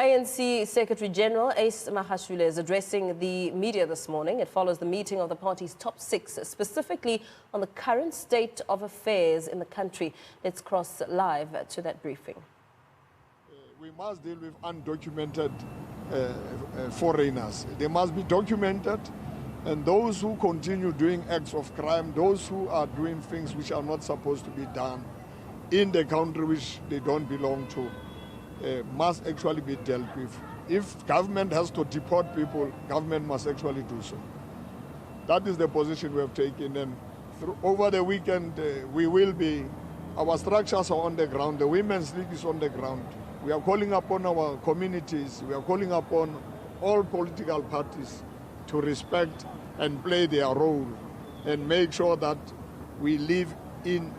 ANC Secretary General Ace Magashule is addressing the media this morning. It follows the meeting of the party's top six, specifically on the current state of affairs in the country. Let's cross live to that briefing. We must deal with undocumented foreigners. They must be documented, and those who continue doing acts of crime, those who are doing things which are not supposed to be done in the country which they don't belong to, must actually be dealt with. If government has to deport people, government must actually do so. That is the position we have taken, and over the weekend our structures are on the ground, the Women's League is on the ground. We are calling upon our communities, we are calling upon all political parties to respect and play their role and make sure that we live in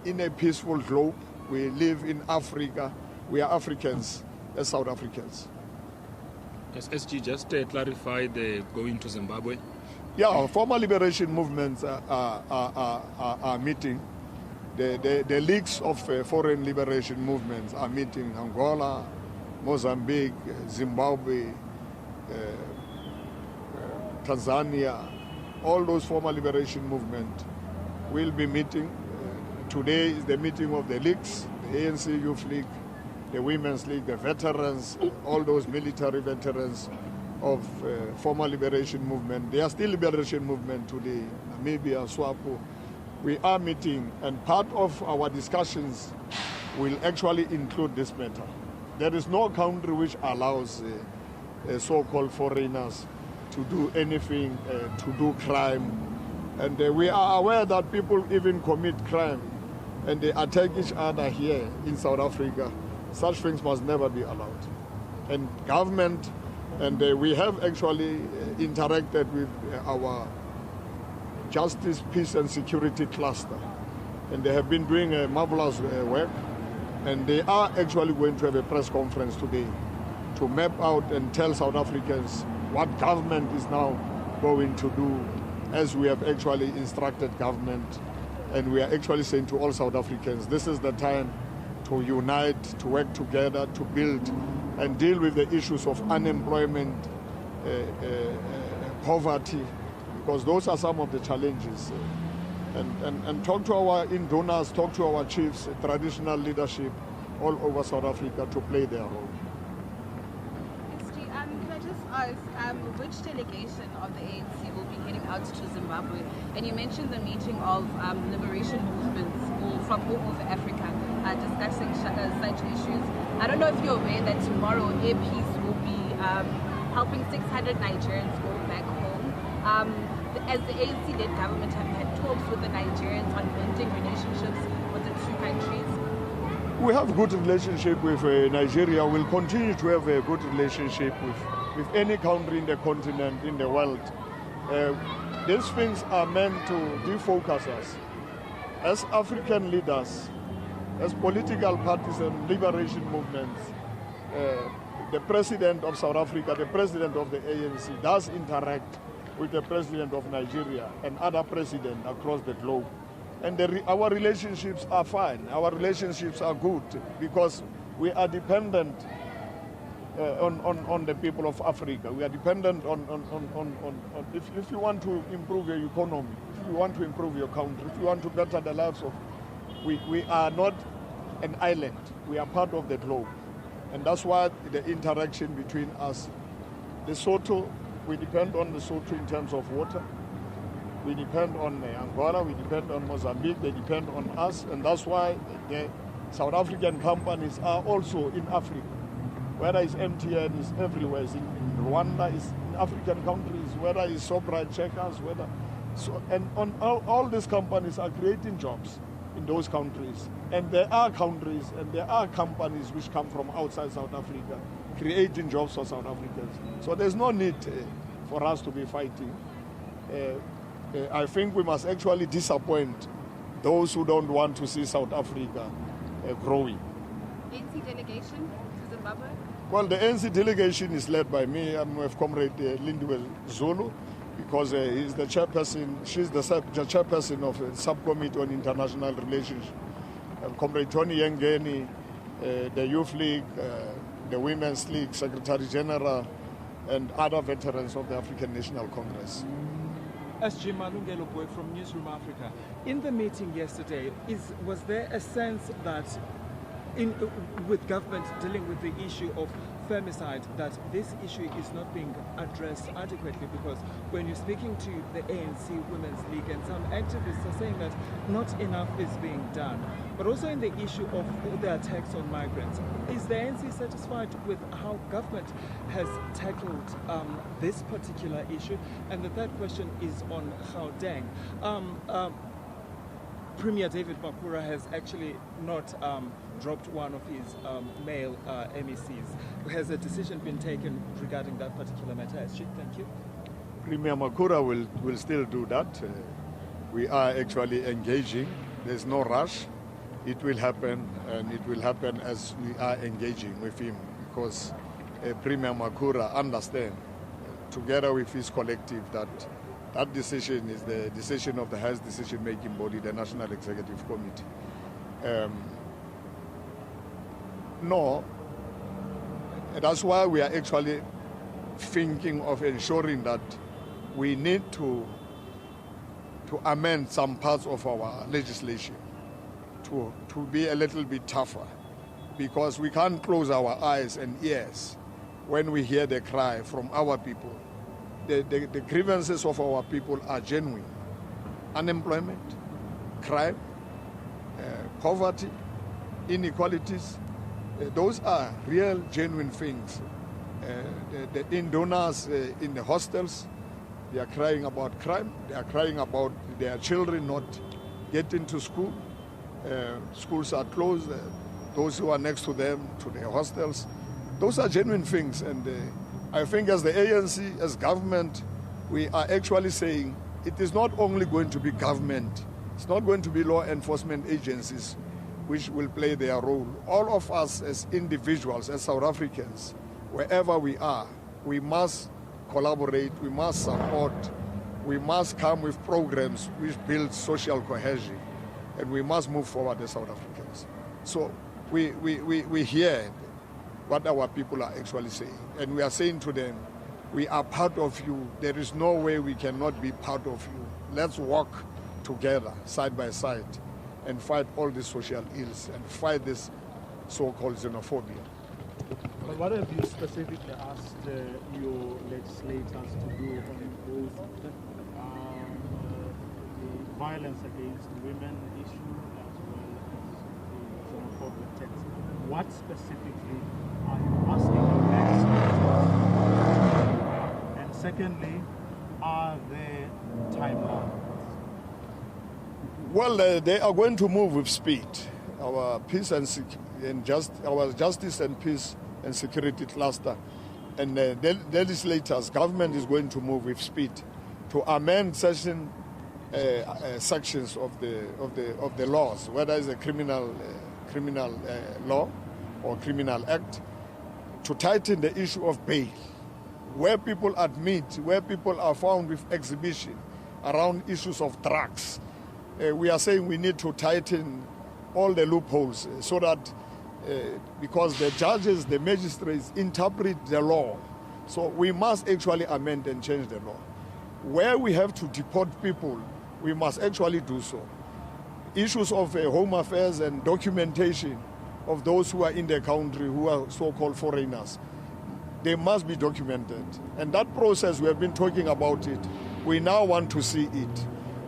a peaceful globe. We live in Africa. We are Africans as South Africans. Yes, SG, just clarify the going to Zimbabwe. Yeah, former liberation movements are meeting. The leagues of foreign liberation movements are meeting. Angola, Mozambique, Zimbabwe, Tanzania, all those former liberation movements will be meeting. Today is the meeting of the leagues, the ANC Youth League, the Women's League, the veterans, all those military veterans of former liberation movement. They are still liberation movement today, Namibia, SWAPO. We are meeting, and part of our discussions will actually include this matter. There is no country which allows so-called foreigners to do anything, to do crime. And we are aware that people even commit crime and they attack each other here in South Africa. Such things must never be allowed. And government, and we have actually interacted with our Justice, Peace and Security Cluster. And they have been doing a marvelous work. And they are actually going to have a press conference today to map out and tell South Africans what government is now going to do, as we have actually instructed government. And we are actually saying to all South Africans, this is the time to unite, to work together, to build and deal with the issues of unemployment, poverty, because those are some of the challenges. And talk to our donors, talk to our chiefs, traditional leadership all over South Africa to play their role. Can I just ask, which delegation of the ANC will be heading out to Zimbabwe? And you mentioned the meeting of liberation movements from all over Africa discussing such issues. I don't know if you're aware that tomorrow Air Peace will be helping 600 Nigerians go back home. As the ANC-led government have had talks with the Nigerians on mending relationships with the two countries. We have good relationship with Nigeria. We'll continue to have a good relationship with any country in the continent, in the world. These things are meant to defocus us. As African leaders, as political parties and liberation movements, the president of South Africa, the president of the ANC, does interact with the president of Nigeria and other presidents across the globe. And our relationships are fine. Our relationships are good because we are dependent on the people of Africa. We are dependent on if you want to improve your economy, if you want to improve your country, if you want to better the lives of, we are not an island. We are part of the globe. And that's why the interaction between us, Lesotho, we depend on Lesotho in terms of water. We depend on Angola, we depend on Mozambique, they depend on us, and that's why the South African companies are also in Africa. Whether it's MTN, is everywhere, it's in Rwanda, it's in African countries, whether it's Shoprite, Checkers, and all these companies are creating jobs in those countries. And there are countries and there are companies which come from outside South Africa creating jobs for South Africans. So there's no need for us to be fighting. I think we must actually disappoint those who don't want to see South Africa growing. ANC delegation to Zimbabwe? Well, the ANC delegation is led by me. I'm with Comrade Lindiwe Zulu, because he's the chairperson, she's the chairperson of the Subcommittee on International Relations. Comrade Tony Yengeni, the Youth League, the Women's League Secretary General, and other veterans of the African National Congress. SG Malungelo Boy from Newsroom Africa. In the meeting yesterday, was there a sense that with government dealing with the issue of femicide, that this issue is not being addressed adequately? Because when you're speaking to the ANC Women's League, and some activists are saying that not enough is being done. But also in the issue of the attacks on migrants, is the ANC satisfied with how government has tackled this particular issue? And the third question is on Gauteng. Premier David Makhura has actually not dropped one of his male MECs. Has a decision been taken regarding that particular matter? Thank you. Premier Makhura will still do that. We are actually engaging. There's no rush. It will happen, and it will happen as we are engaging with him, because Premier Makhura understands, together with his collective, that that decision is the decision of the highest decision-making body, the National Executive Committee. No, that's why we are actually thinking of ensuring that we need to amend some parts of our legislation to be a little bit tougher, because we can't close our eyes and ears when we hear the cry from our people. The grievances of our people are genuine. Unemployment, crime, poverty, inequalities, those are real, genuine things. The indonors in the hostels, they are crying about crime. They are crying about their children not getting to school. Schools are closed. Those who are next to them, to their hostels, those are genuine things. And I think as the ANC, as government, we are actually saying it is not only going to be government, it's not going to be law enforcement agencies which will play their role. All of us as individuals, as South Africans, wherever we are, we must collaborate, we must support, we must come with programs which build social cohesion, and we must move forward as South Africans. So we hear what our people are actually saying, and we are saying to them, we are part of you. There is no way we cannot be part of you. Let's work together, side by side, and fight all these social ills and fight this so-called xenophobia. But what have you specifically asked your legislators to do on both the violence against women issue as well as the xenophobic text? What specifically are you asking your legislators? And secondly, are there timelines? Well, they are going to move with speed. Our peace and our justice and peace and security cluster, and the legislators, government is going to move with speed to amend certain sections of the laws, whether it's a criminal law or criminal act, to tighten the issue of bail, where people admit, where people are found with exhibition around issues of drugs. We are saying we need to tighten all the loopholes so that because the judges, the magistrates interpret the law. So we must actually amend and change the law. Where we have to deport people, we must actually do so. Issues of home affairs and documentation of those who are in the country, who are so-called foreigners, they must be documented. And that process, we have been talking about it. We now want to see it.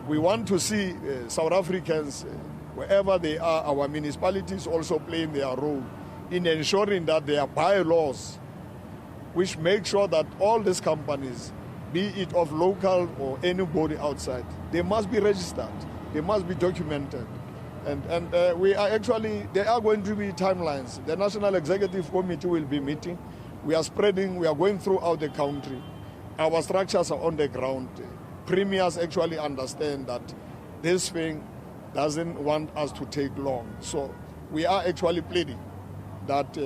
We want to see South Africans, wherever they are, our municipalities also playing their role in ensuring that there are bylaws which make sure that all these companies, be it of local or anybody outside, they must be registered, they must be documented. And we are actually, there are going to be timelines. The National Executive Committee will be meeting. We are spreading, we are going throughout the country. Our structures are on the ground. Premiers actually understand that this thing doesn't want us to take long. So we are actually pleading that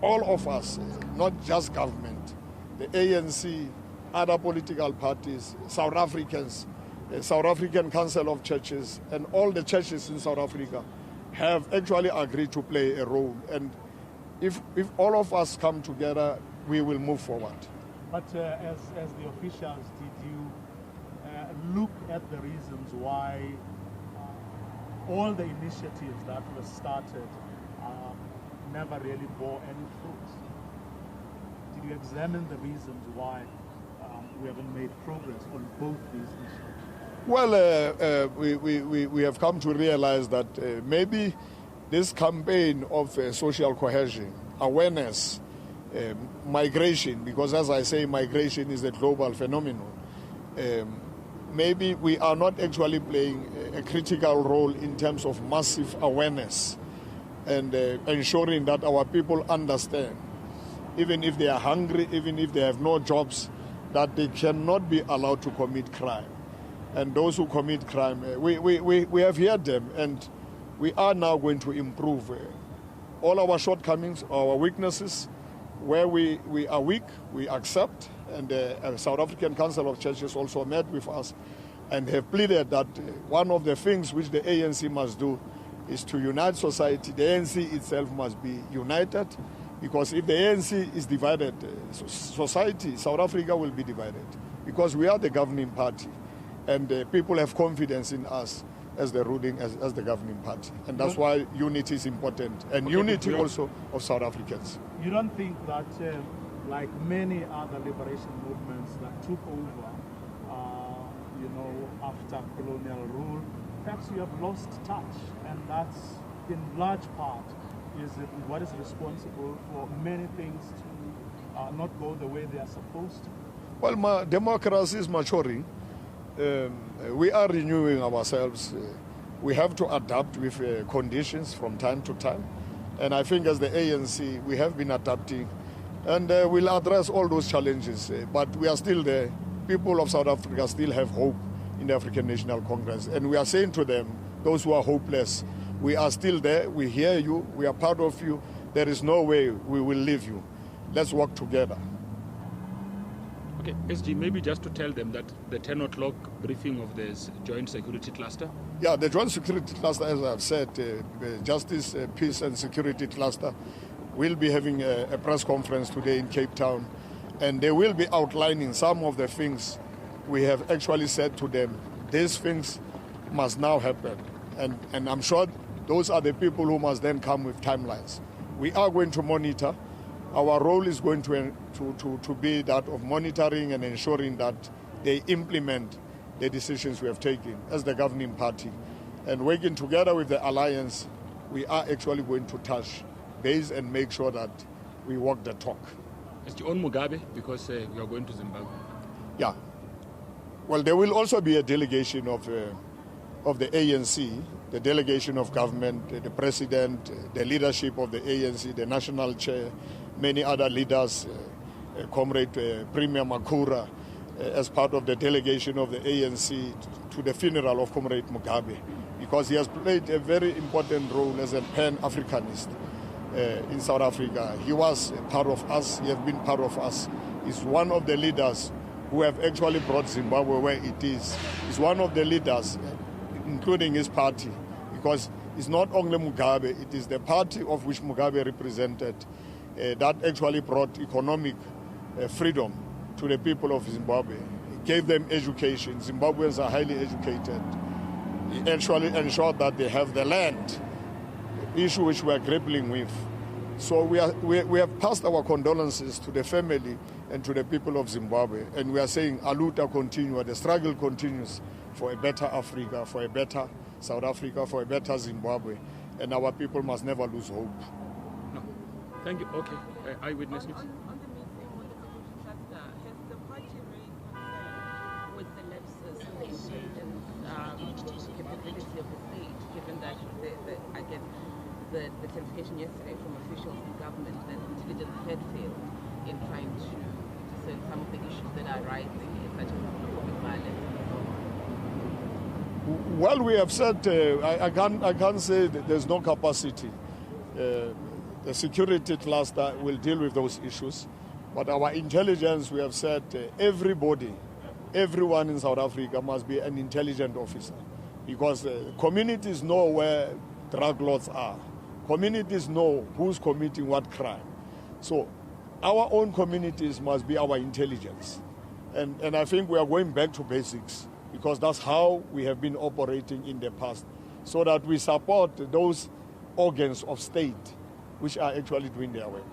all of us, not just government, the ANC, other political parties, South Africans, the South African Council of Churches, and all the churches in South Africa have actually agreed to play a role. And if all of us come together, we will move forward. But as the officials, did you look at the reasons why all the initiatives that were started never really bore any fruit? Did you examine the reasons why we haven't made progress on both these issues? Well, we have come to realize that maybe this campaign of social cohesion, awareness, migration, because as I say, migration is a global phenomenon. Maybe we are not actually playing a critical role in terms of massive awareness and ensuring that our people understand, even if they are hungry, even if they have no jobs, that they cannot be allowed to commit crime. And those who commit crime, we have heard them, and we are now going to improve all our shortcomings, our weaknesses. Where we are weak, we accept, and the South African Council of Churches also met with us and have pleaded that one of the things which the ANC must do is to unite society. The ANC itself must be united, because if the ANC is divided, society, South Africa will be divided, because we are the governing party, and people have confidence in us as the ruling, as the governing party. And that's why unity is important, and unity also of South Africans. You don't think that, like many other liberation movements that took over, after colonial rule, perhaps you have lost touch, and that's in large part what is responsible for many things to not go the way they are supposed to? Well, democracy is maturing. We are renewing ourselves. We have to adapt with conditions from time to time. And I think as the ANC, we have been adapting. And we'll address all those challenges. But we are still there. People of South Africa still have hope in the African National Congress. And we are saying to them, those who are hopeless, we are still there. We hear you. We are part of you. There is no way we will leave you. Let's work together. Okay, SG, maybe just to tell them that the 10 o'clock briefing of the Joint Security Cluster? Yeah, the Joint Security Cluster, as I've said, Justice, Peace and Security Cluster will be having a press conference today in Cape Town, and they will be outlining some of the things we have actually said to them. These things must now happen, and I'm sure those are the people who must then come with timelines. We are going to monitor. Our role is going to be that of monitoring and ensuring that they implement the decisions we have taken as the governing party. And working together with the alliance, we are actually going to touch base and make sure that we walk the talk. On Mugabe, because you are going to Zimbabwe. Yeah. Well, there will also be a delegation of the ANC, the delegation of government, the president, the leadership of the ANC, the national chair, many other leaders, Comrade Premier Makhura, as part of the delegation of the ANC to the funeral of Comrade Mugabe, because he has played a very important role as a Pan-Africanist in South Africa. He was part of us, he has been part of us. He's one of the leaders who have actually brought Zimbabwe where it is. He's one of the leaders, including his party, because it's not only Mugabe, it is the party of which Mugabe represented that actually brought economic freedom to the people of Zimbabwe. It gave them education. Zimbabweans are highly educated. It actually ensured that they have the land, the issue which we are grappling with. So we have passed our condolences to the family and to the people of Zimbabwe, and we are saying aluta continua, the struggle continues for a better Africa, for a better South Africa, for a better Zimbabwe, and our people must never lose hope. No. Thank you. Okay. Eyewitness. On the meeting with the Security Cluster, has the party raised concern with the lapses in the intelligence capability of the state, given that I guess the clarification yesterday from officials in government that intelligence had failed in trying to discern some of the issues that are rising, such as homophobic violence? Well, we have said, I can't say that there's no capacity. The security cluster will deal with those issues. But our intelligence, we have said, everyone in South Africa must be an intelligent officer. Because communities know where drug lords are. Communities know who's committing what crime. So our own communities must be our intelligence. And I think we are going back to basics, because that's how we have been operating in the past, so that we support those organs of state which are actually doing their work.